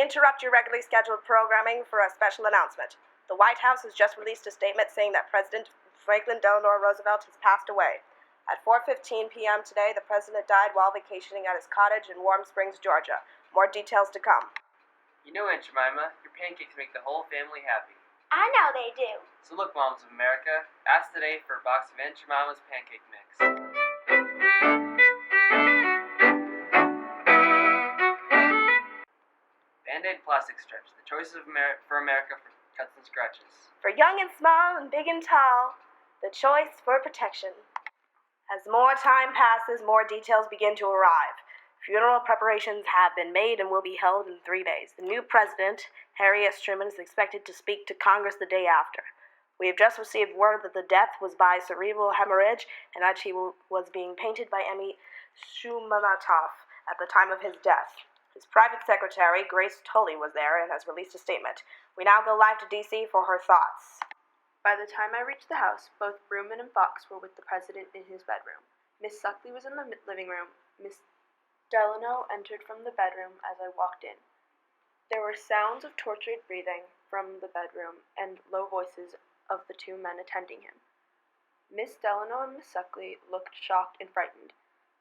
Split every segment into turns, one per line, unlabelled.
interrupt your regularly scheduled programming for a special announcement. The White House has just released a statement saying that President Franklin Delano Roosevelt has passed away. At 4:15 p.m. today, the president died while vacationing at his cottage in Warm Springs, Georgia. More details to come.
You know, Aunt Jemima, your pancakes make the whole family happy.
I know they do.
So look, Moms of America, ask today for a box of Aunt Jemima's pancake mix. Band-Aid plastic strips, the choices for America for cuts and scratches.
For young and small and big and tall, the choice for protection. As more time passes, more details begin to arrive. Funeral preparations have been made and will be held in 3 days. The new president, Harry S. Truman, is expected to speak to Congress the day after. We have just received word that the death was by cerebral hemorrhage and that he was being painted by Emmy Shumanatoff at the time of his death. His private secretary, Grace Tully, was there and has released a statement. We now go live to D.C. for her thoughts.
By the time I reached the house, both Bruman and Fox were with the president in his bedroom. Miss Suckley was in the living room. Miss Delano entered from the bedroom as I walked in. There were sounds of tortured breathing from the bedroom and low voices of the two men attending him. Miss Delano and Miss Suckley looked shocked and frightened.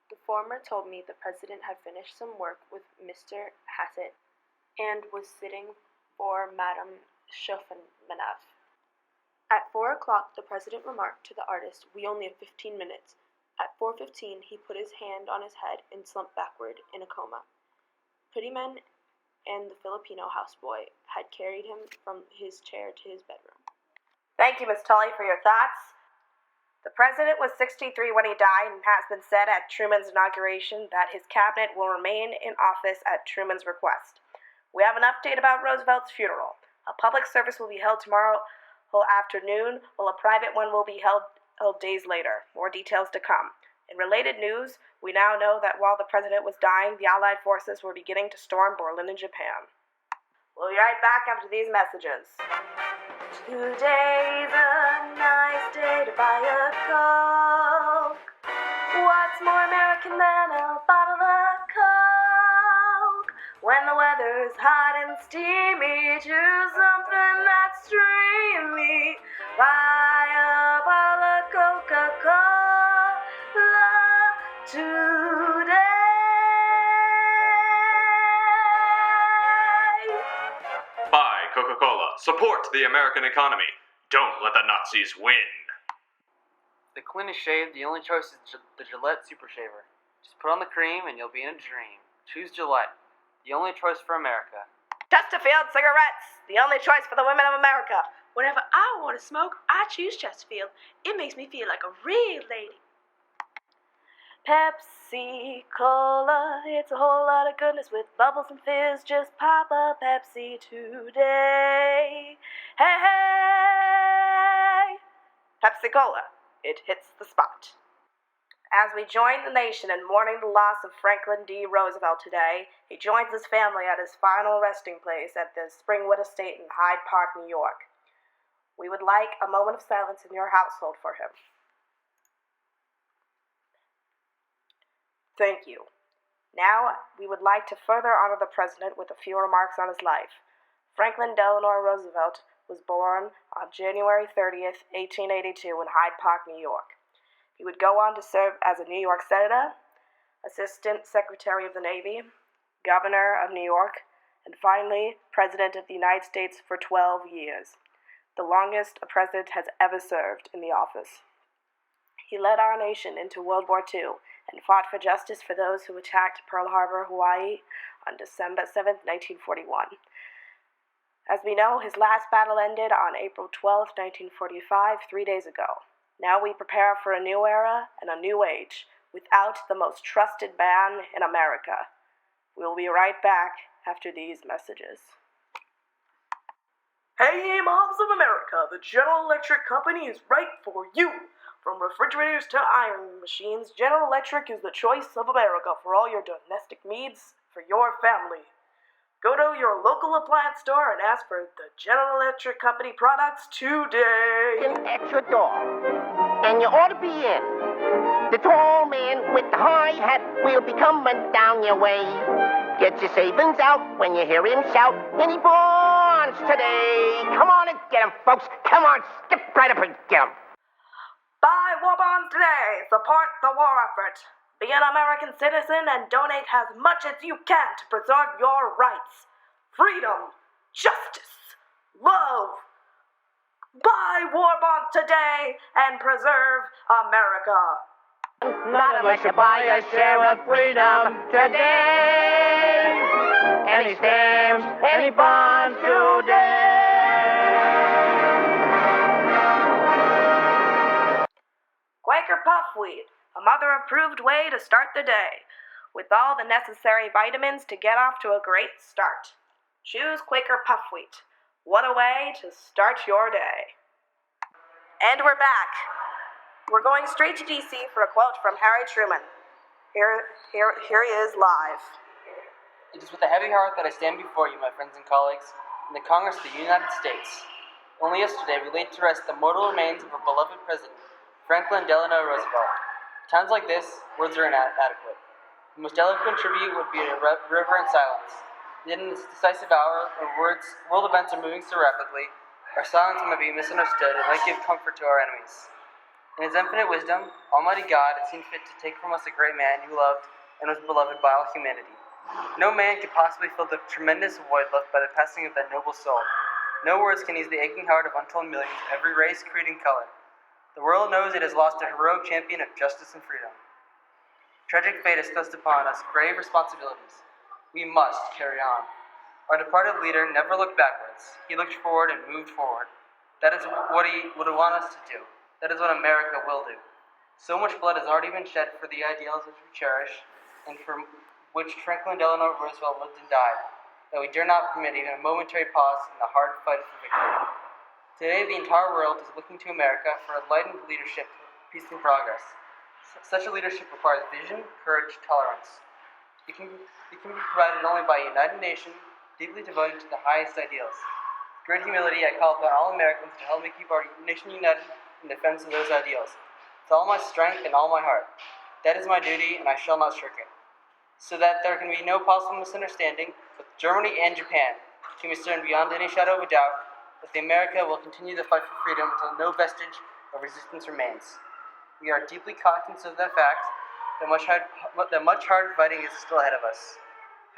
The former told me the president had finished some work with Mr. Hassett and was sitting for Madame Chauffenmaneff. At 4 o'clock, the president remarked to the artist, "We only have 15 minutes." At 4:15, he put his hand on his head and slumped backward in a coma. Prettyman and the Filipino houseboy had carried him from his chair to his bedroom.
Thank you, Ms. Tully, for your thoughts. The president was 63 when he died, and has been said at Truman's inauguration that his cabinet will remain in office at Truman's request. We have an update about Roosevelt's funeral. A public service will be held tomorrow afternoon, while a private one will be held days later. More details to come. In related news, we now know that while the president was dying, the Allied forces were beginning to storm Berlin in Japan. We'll be right back after these messages. Today's a nice day to buy a Coke. What's more American than a bottle of Coke? When the weather's hot and steamy, choose something that's streamy. Buy a bottle of Coca-Cola today.
Buy Coca-Cola. Support the American economy. Don't let the Nazis win.
The cleanest shave, the only choice is the Gillette Super Shaver. Just put on the cream and you'll be in a dream. Choose Gillette, the only choice for America.
Chesterfield cigarettes, the only choice for the women of America.
Whenever I want to smoke, I choose Chesterfield. It makes me feel like a real lady.
Pepsi Cola, it's a whole lot of goodness with bubbles and fizz. Just pop a Pepsi today. Hey, hey! Pepsi Cola, it hits the spot. As we join the nation in mourning the loss of Franklin D. Roosevelt today, he joins his family at his final resting place at the Springwood Estate in Hyde Park, New York. We would like a moment of silence in your household for him. Thank you. Now, we would like to further honor the president with a few remarks on his life. Franklin Delano Roosevelt was born on January 30th, 1882 in Hyde Park, New York. He would go on to serve as a New York Senator, Assistant Secretary of the Navy, Governor of New York, and finally, President of the United States for 12 years, the longest a president has ever served in the office. He led our nation into World War II and fought for justice for those who attacked Pearl Harbor, Hawaii on December 7th, 1941. As we know, his last battle ended on April 12th, 1945, 3 days ago. Now we prepare for a new era and a new age without the most trusted man in America. We'll be right back after these messages. Hey, moms of America, the General Electric Company is right for you. From refrigerators to iron machines, General Electric is the choice of America for all your domestic needs for your family. Go to your local appliance store and ask for the General Electric Company products today.
At your door, and you ought to be in.
The tall man with the high hat will be coming down your way. Get your savings out when you hear him shout, and he borns today. Come on and get him, folks. Come on, skip right up and get him.
Buy war bonds today. Support the war effort. Be an American citizen and donate as much as you can to preserve your rights. Freedom, justice, love. Buy war bonds today and preserve America.
None of us should buy a share of freedom today. Any stamps, any bonds today.
Quaker Puffwheat, a mother-approved way to start the day, with all the necessary vitamins to get off to a great start. Choose Quaker Puffwheat. What a way to start your day. And we're back. We're going straight to D.C. for a quote from Harry Truman. Here he is live.
It is with a heavy heart that I stand before you, my friends and colleagues, in the Congress of the United States. Only yesterday we laid to rest the mortal remains of our beloved president, Franklin Delano Roosevelt. At times like this, words are inadequate. The most eloquent tribute would be a reverent silence. Yet in this decisive hour, when world events are moving so rapidly, our silence might be misunderstood and might give comfort to our enemies. In His infinite wisdom, Almighty God had seen fit to take from us a great man who loved and was beloved by all humanity. No man could possibly fill the tremendous void left by the passing of that noble soul. No words can ease the aching heart of untold millions of every race, creed, and color. The world knows it has lost a heroic champion of justice and freedom. Tragic fate has thrust upon us grave responsibilities. We must carry on. Our departed leader never looked backwards. He looked forward and moved forward. That is what he would want us to do. That is what America will do. So much blood has already been shed for the ideals which we cherish, and for which Franklin Delano Roosevelt lived and died, that we dare not permit even a momentary pause in the hard fight for victory. Today, the entire world is looking to America for enlightened leadership, peace, and progress. Such a leadership requires vision, courage, tolerance. It can be provided only by a united nation, deeply devoted to the highest ideals. With great humility, I call upon all Americans to help me keep our nation united in defense of those ideals. With all my strength and all my heart. That is my duty, and I shall not shirk it. So that there can be no possible misunderstanding, with Germany and Japan can be certain beyond any shadow of a doubt that America will continue the fight for freedom until no vestige of resistance remains. We are deeply conscious of that fact, that much hard fighting is still ahead of us.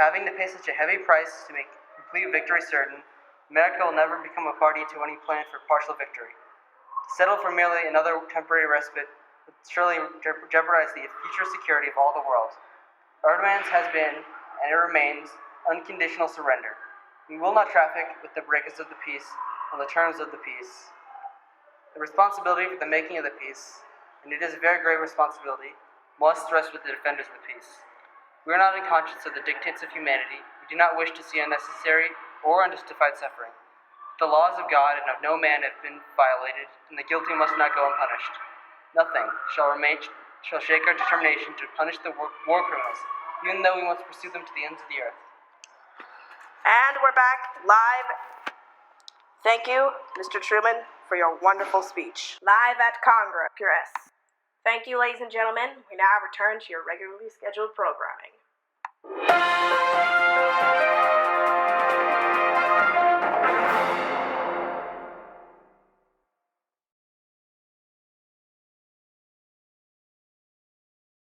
Having to pay such a heavy price to make complete victory certain, America will never become a party to any plan for partial victory. To settle for merely another temporary respite would surely jeopardize the future security of all the world. Our demands has been, and it remains, unconditional surrender. We will not traffic with the breakers of the peace on the terms of the peace. The responsibility for the making of the peace, and it is a very great responsibility, must rest with the defenders of the peace. We are not unconscious of the dictates of humanity. We do not wish to see unnecessary or unjustified suffering. The laws of God and of no man have been violated, and the guilty must not go unpunished. Nothing shall shake our determination to punish the war criminals, even though we must pursue them to the ends of the earth.
And we're back live. Thank you, Mr. Truman, for your wonderful speech. Live at Congress. Thank you, ladies and gentlemen. We now return to your regularly scheduled programming.